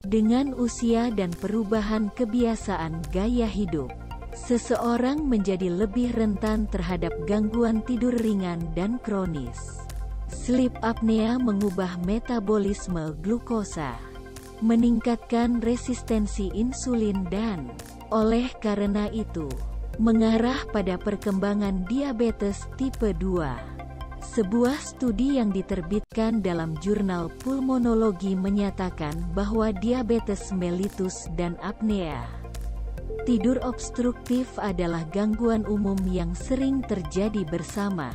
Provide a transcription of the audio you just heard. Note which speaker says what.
Speaker 1: Dengan usia dan perubahan kebiasaan gaya hidup, seseorang menjadi lebih rentan terhadap gangguan tidur ringan dan kronis. Sleep apnea mengubah metabolisme glukosa, meningkatkan resistensi insulin dan, oleh karena itu, mengarah pada perkembangan diabetes tipe 2. Sebuah studi yang diterbitkan dalam jurnal pulmonologi menyatakan bahwa diabetes mellitus dan apnea tidur obstruktif adalah gangguan umum yang sering terjadi bersama.